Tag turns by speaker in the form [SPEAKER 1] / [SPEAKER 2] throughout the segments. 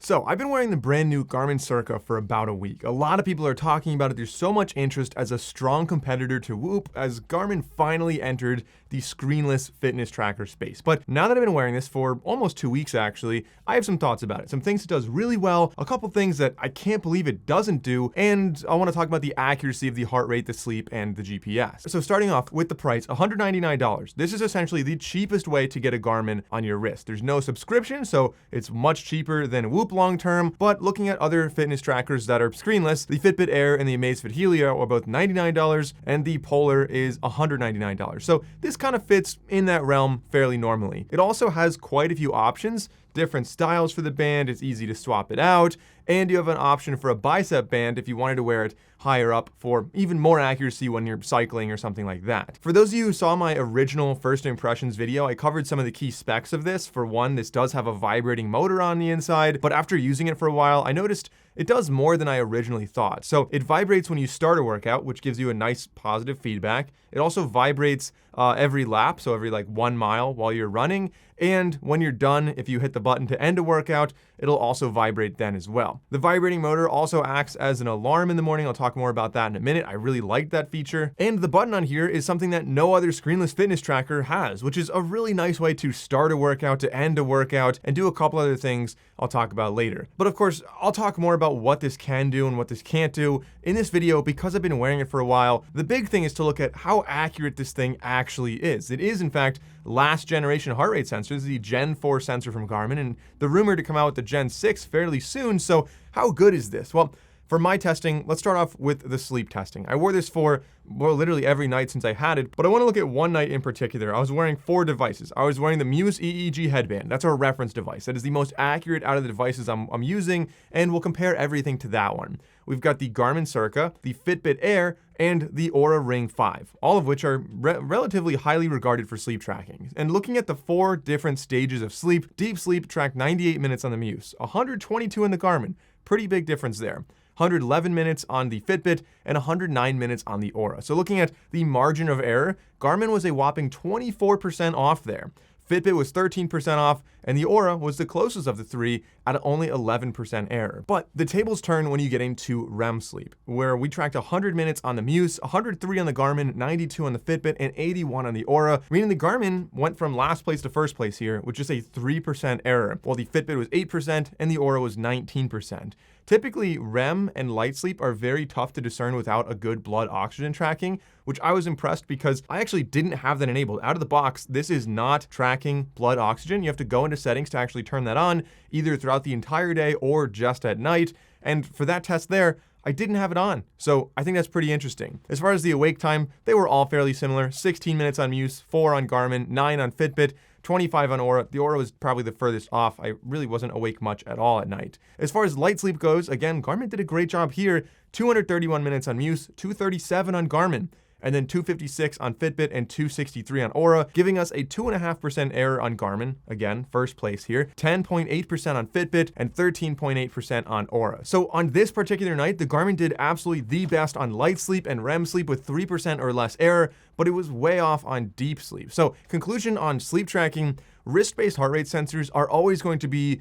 [SPEAKER 1] So I've been wearing the brand new Garmin Cirqa for about a week. A lot of people are talking about it. There's so much interest as a strong competitor to Whoop, as Garmin finally entered the screenless fitness tracker space. But now that I've been wearing this for almost 2 weeks actually, I have some thoughts about it. Some things it does really well, a couple things that I can't believe it doesn't do, and I want to talk about the accuracy of the heart rate, the sleep, and the GPS. So starting off with the price, $199. This is essentially the cheapest way to get a Garmin on your wrist. There's no subscription, so it's much cheaper than Whoop long-term, but looking at other fitness trackers that are screenless, the Fitbit Air and the Amazfit Helio are both $99, and the Polar is $199. So this kind of fits in that realm fairly normally. It also has quite a few options, different styles for the band, it's easy to swap it out, and you have an option for a bicep band if you wanted to wear it higher up for even more accuracy when you're cycling or something like that. For those of you who saw my original first impressions video, I covered some of the key specs of this. For one, this does have a vibrating motor on the inside, but after using it for a while, I noticed it does more than I originally thought. So it vibrates when you start a workout, which gives you a nice positive feedback. It also vibrates every lap, so every like 1 mile while you're running. And when you're done, if you hit the button to end a workout, it'll also vibrate then as well. The vibrating motor also acts as an alarm in the morning. I'll talk more about that in a minute. I really like that feature. And the button on here is something that no other screenless fitness tracker has, which is a really nice way to start a workout, to end a workout, and do a couple other things I'll talk about later. But of course, I'll talk more about what this can do and what this can't do in this video because I've been wearing it for a while. The big thing is to look at how accurate this thing actually is. It is, in fact, last generation heart rate sensor. This is the Gen 4 sensor from Garmin, and the rumor to come out with the Gen 6 fairly soon. So how good is this? Well, for my testing, let's start off with the sleep testing. I wore this for, well, literally every night since I had it, but I want to look at one night in particular. I was wearing 4 devices. I was wearing the Muse EEG headband. That's our reference device. That is the most accurate out of the devices I'm using, and we'll compare everything to that one. We've got the Garmin Cirqa, the Fitbit Air, and the Oura Ring 5, all of which are relatively highly regarded for sleep tracking. And looking at the 4 different stages of sleep, deep sleep tracked 98 minutes on the Muse, 122 in the Garmin, pretty big difference there. 111 minutes on the Fitbit, and 109 minutes on the Oura. So looking at the margin of error, Garmin was a whopping 24% off there. Fitbit was 13% off, and the Oura was the closest of the 3 at only 11% error. But the tables turn when you get into REM sleep, where we tracked 100 minutes on the Muse, 103 on the Garmin, 92 on the Fitbit, and 81 on the Oura, meaning the Garmin went from last place to first place here with just a 3% error, while the Fitbit was 8% and the Oura was 19%. Typically, REM and light sleep are very tough to discern without a good blood oxygen tracking, which I was impressed because I actually didn't have that enabled. Out of the box, this is not tracking blood oxygen. You have to go into settings to actually turn that on, either throughout the entire day or just at night. And for that test there, I didn't have it on. So I think that's pretty interesting. As far as the awake time, they were all fairly similar. 16 minutes on Muse, 4 on Garmin, 9 on Fitbit, 25 on Oura. The Oura was probably the furthest off. I really wasn't awake much at all at night. As far as light sleep goes, again, Garmin did a great job here. 231 minutes on Muse, 237 on Garmin, and then 256 on Fitbit and 263 on Oura, giving us a 2.5% error on Garmin, again, first place here, 10.8% on Fitbit, and 13.8% on Oura. So on this particular night, the Garmin did absolutely the best on light sleep and REM sleep with 3% or less error, but it was way off on deep sleep. So conclusion on sleep tracking, wrist-based heart rate sensors are always going to be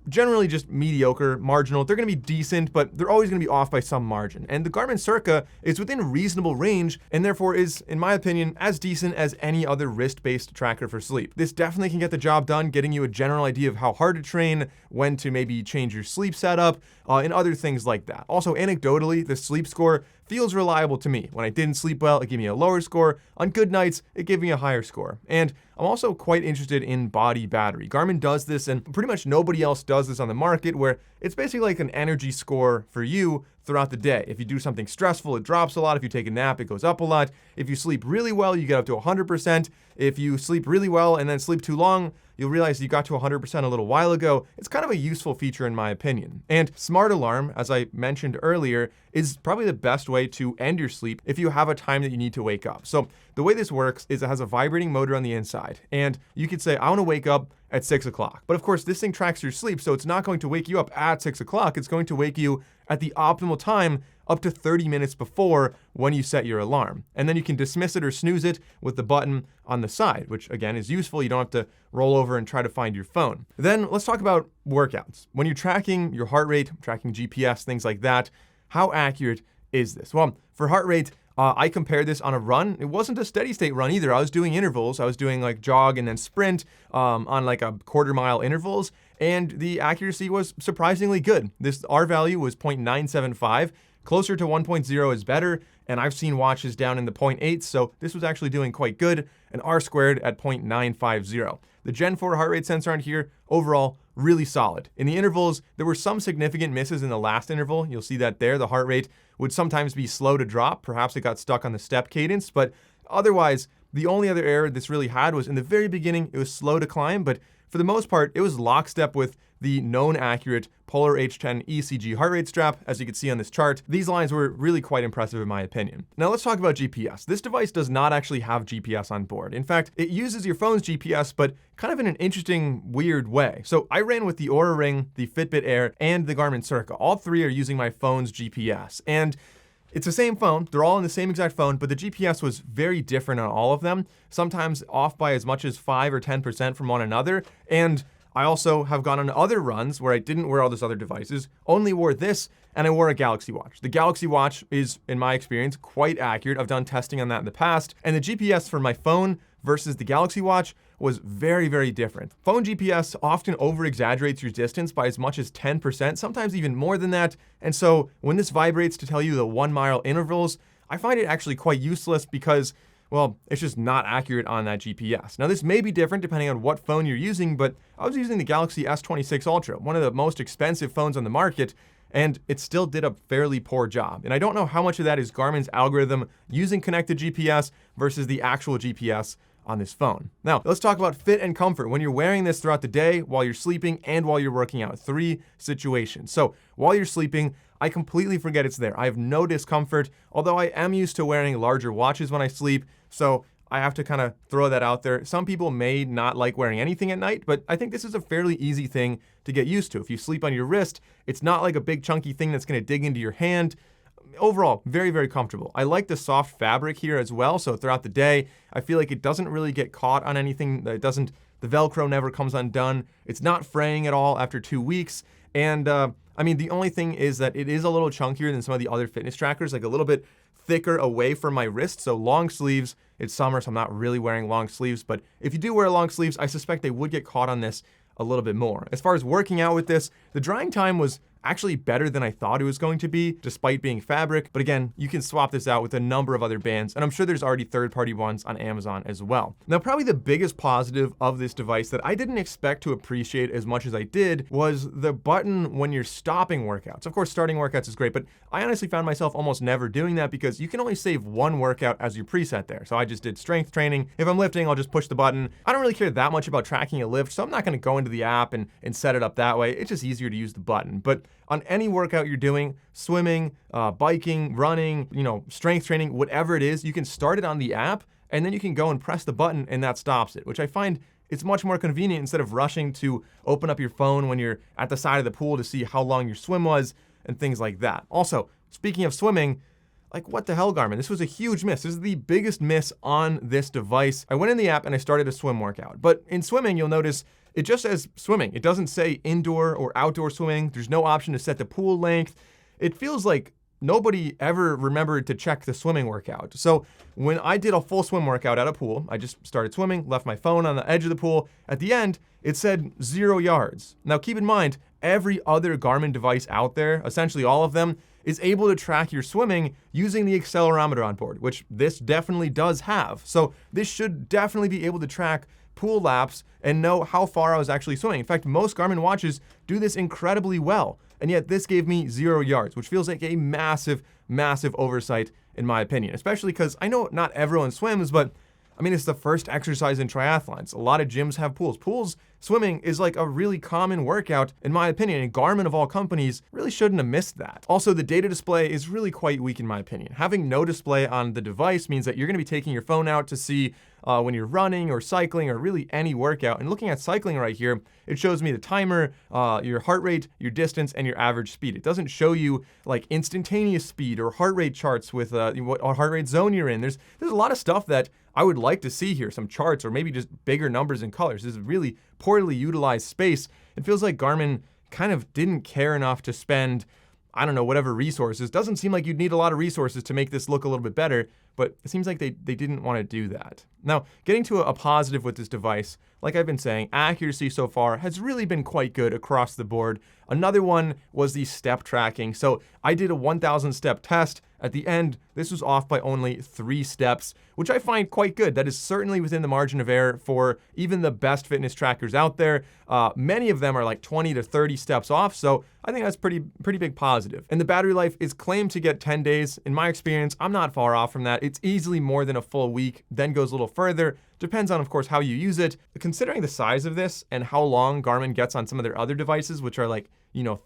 [SPEAKER 1] generally just mediocre, marginal. They're going to be decent, but they're always going to be off by some margin. And the Garmin Cirqa is within reasonable range and therefore is, in my opinion, as decent as any other wrist-based tracker for sleep. This definitely can get the job done, getting you a general idea of how hard to train, when to maybe change your sleep setup, and other things like that. Also, anecdotally, the sleep score feels reliable to me. When I didn't sleep well, it gave me a lower score. On good nights, it gave me a higher score. And I'm also quite interested in body battery. Garmin does this, and pretty much nobody else does this on the market, where it's basically like an energy score for you throughout the day. If you do something stressful, it drops a lot. If you take a nap, it goes up a lot. If you sleep really well, you get up to 100%. If you sleep really well and then sleep too long, you'll realize you got to 100% a little while ago. It's kind of a useful feature in my opinion. And Smart Alarm, as I mentioned earlier, is probably the best way to end your sleep if you have a time that you need to wake up. So the way this works is it has a vibrating motor on the inside. And you could say, I want to wake up at 6 o'clock. But of course, this thing tracks your sleep, so it's not going to wake you up at 6 o'clock. It's going to wake you at the optimal time up to 30 minutes before when you set your alarm. And then you can dismiss it or snooze it with the button on the side, which again is useful. You don't have to roll over and try to find your phone. Then let's talk about workouts. When you're tracking your heart rate, tracking GPS, things like that, how accurate is this? Well, for heart rate, I compared this on a run. It wasn't a steady state run either. I was doing intervals. I was doing like jog and then sprint on like a quarter-mile intervals, and the accuracy was surprisingly good. This R value was 0.975. Closer to 1.0 is better, and I've seen watches down in the 0.8, so this was actually doing quite good, and R squared at 0.950. The Gen 4 heart rate sensor on here, overall, really solid. In the intervals, there were some significant misses in the last interval. You'll see that there. The heart rate would sometimes be slow to drop. Perhaps it got stuck on the step cadence, but otherwise, the only other error this really had was in the very beginning, it was slow to climb, but for the most part, it was lockstep with the known accurate Polar H10 ECG heart rate strap, as you can see on this chart. These lines were really quite impressive in my opinion. Now let's talk about GPS. This device does not actually have GPS on board. In fact, it uses your phone's GPS, but kind of in an interesting, weird way. So I ran with the Oura Ring, the Fitbit Air, and the Garmin Cirqa. All three are using my phone's GPS. And it's the same phone, they're all in the same exact phone, but the GPS was very different on all of them, sometimes off by as much as 5 or 10% from one another. And I also have gone on other runs where I didn't wear all those other devices, only wore this, and I wore a Galaxy Watch. The Galaxy Watch is, in my experience, quite accurate. I've done testing on that in the past, and the GPS for my phone versus the Galaxy Watch was very, very different. Phone GPS often over-exaggerates your distance by as much as 10%, sometimes even more than that, and so when this vibrates to tell you the 1 mile intervals, I find it actually quite useless because, well, it's just not accurate on that GPS. Now, this may be different depending on what phone you're using, but I was using the Galaxy S26 Ultra, one of the most expensive phones on the market, and it still did a fairly poor job. And I don't know how much of that is Garmin's algorithm using connected GPS versus the actual GPS on this phone. Now, let's talk about fit and comfort when you're wearing this throughout the day, while you're sleeping, and while you're working out. 3 situations. So, while you're sleeping, I completely forget it's there. I have no discomfort, although I am used to wearing larger watches when I sleep, so I have to kind of throw that out there. Some people may not like wearing anything at night, but I think this is a fairly easy thing to get used to. If you sleep on your wrist, it's not like a big chunky thing that's going to dig into your hand. Overall, very, very comfortable. I like the soft fabric here as well, so throughout the day, I feel like it doesn't really get caught on anything. The Velcro never comes undone. It's not fraying at all after 2 weeks, and I mean, the only thing is that it is a little chunkier than some of the other fitness trackers, like a little bit thicker away from my wrist. So long sleeves, it's summer, so I'm not really wearing long sleeves. But if you do wear long sleeves, I suspect they would get caught on this a little bit more. As far as working out with this, the drying time was actually better than I thought it was going to be, despite being fabric. But again, you can swap this out with a number of other bands, and I'm sure there's already third-party ones on Amazon as well. Now, probably the biggest positive of this device that I didn't expect to appreciate as much as I did was the button when you're stopping workouts. Of course, starting workouts is great, but I honestly found myself almost never doing that because you can only save one workout as your preset there. So I just did strength training. If I'm lifting, I'll just push the button. I don't really care that much about tracking a lift, so I'm not gonna go into the app and set it up that way. It's just easier to use the button. But on any workout you're doing, swimming, biking, running, strength training, whatever it is, you can start it on the app and then you can go and press the button and that stops it, which I find it's much more convenient instead of rushing to open up your phone when you're at the side of the pool to see how long your swim was and things like that. Also, speaking of swimming, like what the hell, Garmin? This was a huge miss. This is the biggest miss on this device. I went in the app and I started a swim workout, but in swimming, you'll notice it just says swimming. It doesn't say indoor or outdoor swimming. There's no option to set the pool length. It feels like nobody ever remembered to check the swimming workout. So when I did a full swim workout at a pool, I just started swimming, left my phone on the edge of the pool. At the end, it said 0 yards. Now keep in mind, every other Garmin device out there, essentially all of them, is able to track your swimming using the accelerometer on board, which this definitely does have. So this should definitely be able to track pool laps and know how far I was actually swimming. In fact, most Garmin watches do this incredibly well, and yet this gave me 0 yards, which feels like a massive, massive oversight in my opinion, especially because I know not everyone swims, but I mean, it's the first exercise in triathlons. A lot of gyms have pools. Swimming is like a really common workout, in my opinion, and Garmin of all companies really shouldn't have missed that. Also, the data display is really quite weak in my opinion. Having no display on the device means that you're gonna be taking your phone out to see when you're running or cycling or really any workout. And looking at cycling right here, it shows me the timer, your heart rate, your distance, and your average speed. It doesn't show you like instantaneous speed or heart rate charts with what heart rate zone you're in. There's a lot of stuff that I would like to see here, some charts or maybe just bigger numbers and colors. This is really poorly utilized space. It feels like Garmin kind of didn't care enough to spend, I don't know, whatever resources. Doesn't seem like you'd need a lot of resources to make this look a little bit better, but it seems like they didn't want to do that. Now, getting to a positive with this device, like I've been saying, accuracy so far has really been quite good across the board. Another one was the step tracking. So I did a 1,000 step test. At the end, this was off by only 3 steps, which I find quite good. That is certainly within the margin of error for even the best fitness trackers out there. Many of them are like 20 to 30 steps off, so I think that's pretty big positive. And the battery life is claimed to get 10 days. In my experience, I'm not far off from that. It's easily more than a full week, then goes a little further. Depends on, of course, how you use it. Considering the size of this and how long Garmin gets on some of their other devices, which are like,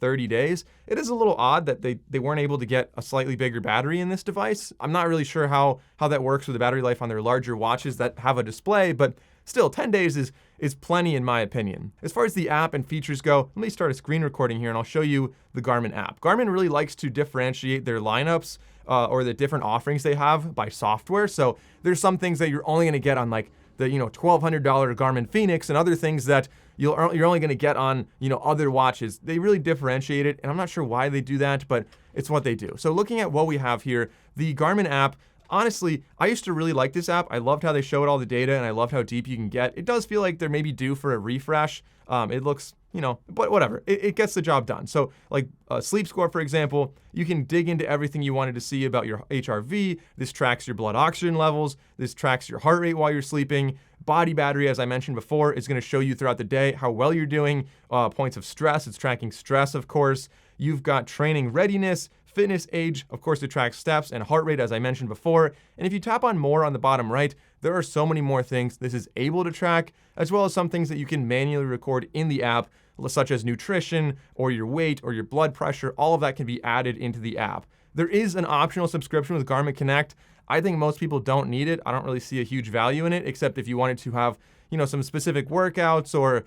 [SPEAKER 1] 30 days, it is a little odd that they weren't able to get a slightly bigger battery in this device. I'm not really sure how that works with the battery life on their larger watches that have a display, but still, 10 days is plenty in my opinion. As far as the app and features go, let me start a screen recording here and I'll show you the Garmin app. Garmin really likes to differentiate their lineups or the different offerings they have by software. So there's some things that you're only going to get on like the $1,200 Garmin Fenix, and other things that you're only going to get on other watches. They really differentiate it, and I'm not sure why they do that, but it's what they do. So looking at what we have here, the Garmin app. Honestly, I used to really like this app. I loved how they showed all the data, and I loved how deep you can get. It does feel like they're maybe due for a refresh. It looks, but whatever. It gets the job done. So like sleep score, for example, you can dig into everything you wanted to see about your HRV. This tracks your blood oxygen levels. This tracks your heart rate while you're sleeping. Body battery, as I mentioned before, is going to show you throughout the day how well you're doing. Points of stress, it's tracking stress, of course. You've got training readiness, fitness age, of course, it tracks steps and heart rate, as I mentioned before. And if you tap on more on the bottom right, there are so many more things this is able to track, as well as some things that you can manually record in the app, such as nutrition or your weight or your blood pressure. All of that can be added into the app. There is an optional subscription with Garmin Connect. I think most people don't need it. I don't really see a huge value in it, except if you wanted to have, some specific workouts or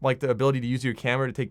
[SPEAKER 1] like the ability to use your camera to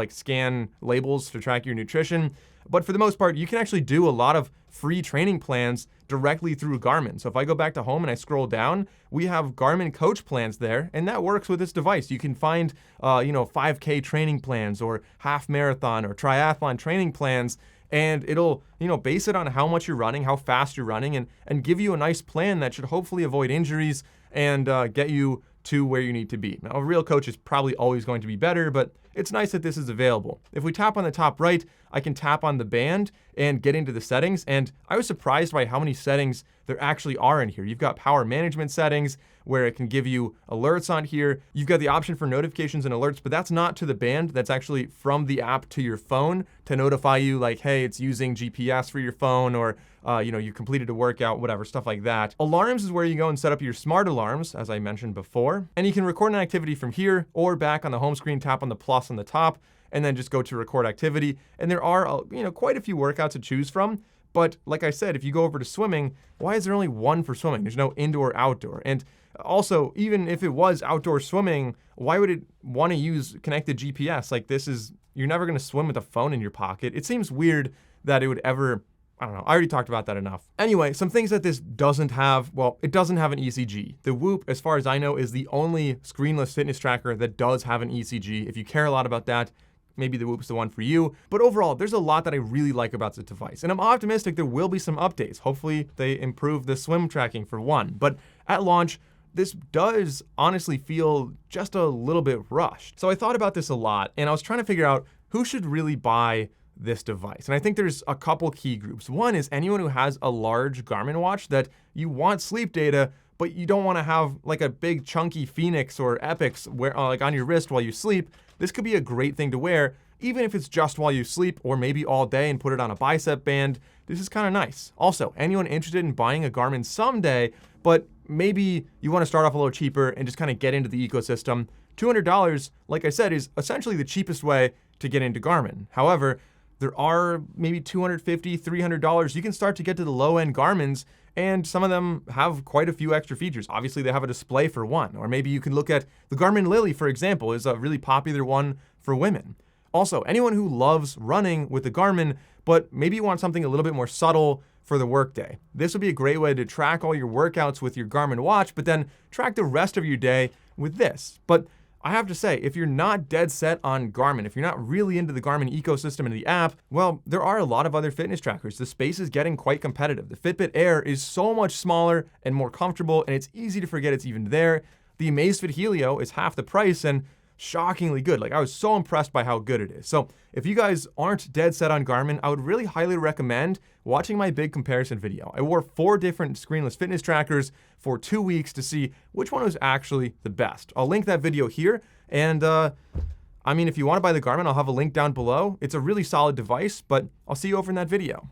[SPEAKER 1] scan labels to track your nutrition. But for the most part, you can actually do a lot of free training plans directly through Garmin. So if I go back to home and I scroll down, we have Garmin coach plans there, and that works with this device. You can find, 5K training plans or half marathon or triathlon training plans, and it'll, base it on how much you're running, how fast you're running, and give you a nice plan that should hopefully avoid injuries and get you to where you need to be. Now, a real coach is probably always going to be better, but it's nice that this is available. If we tap on the top right, I can tap on the band and get into the settings, and I was surprised by how many settings there actually are in here. You've got power management settings, where it can give you alerts on here. You've got the option for notifications and alerts, but that's not to the band. That's actually from the app to your phone to notify you like, hey, it's using GPS for your phone, or you completed a workout, whatever, stuff like that. Alarms is where you go and set up your smart alarms, as I mentioned before. And you can record an activity from here or back on the home screen, tap on the plus on the top, and then just go to record activity. And there are, quite a few workouts to choose from. But like I said, if you go over to swimming, why is there only one for swimming? There's no indoor, outdoor. And also, even if it was outdoor swimming, why would it want to use connected GPS? Like you're never going to swim with a phone in your pocket. It seems weird that it would ever, I don't know. I already talked about that enough. Anyway, some things that this doesn't have, it doesn't have an ECG. The Whoop, as far as I know, is the only screenless fitness tracker that does have an ECG. If you care a lot about that, maybe the Whoop's the one for you. But overall, there's a lot that I really like about this device. And I'm optimistic there will be some updates. Hopefully they improve the swim tracking for one. But at launch, this does honestly feel just a little bit rushed. So I thought about this a lot, and I was trying to figure out who should really buy this device. And I think there's a couple key groups. One is anyone who has a large Garmin watch that you want sleep data, but you don't want to have like a big chunky Fenix or Epix on your wrist while you sleep. This could be a great thing to wear, even if it's just while you sleep or maybe all day, and put it on a bicep band. This is kind of nice. Also, anyone interested in buying a Garmin someday, but maybe you want to start off a little cheaper and just kind of get into the ecosystem, $200, like I said, is essentially the cheapest way to get into Garmin. However, there are maybe $250, $300. You can start to get to the low-end Garmins, and some of them have quite a few extra features. Obviously, they have a display for one, or maybe you can look at the Garmin Lily, for example, is a really popular one for women. Also, anyone who loves running with the Garmin, but maybe you want something a little bit more subtle for the workday. This would be a great way to track all your workouts with your Garmin watch, but then track the rest of your day with this. But I have to say, if you're not dead set on Garmin, if you're not really into the Garmin ecosystem and the app, well, there are a lot of other fitness trackers. The space is getting quite competitive. The Fitbit Air is so much smaller and more comfortable, and it's easy to forget it's even there. The Amazfit Helio is half the price and shockingly good. Like, I was so impressed by how good it is. So if you guys aren't dead set on Garmin, I would really highly recommend watching my big comparison video. I wore 4 different screenless fitness trackers for 2 weeks to see which one was actually the best. I'll link that video here. And I mean, if you want to buy the Garmin, I'll have a link down below. It's a really solid device, but I'll see you over in that video.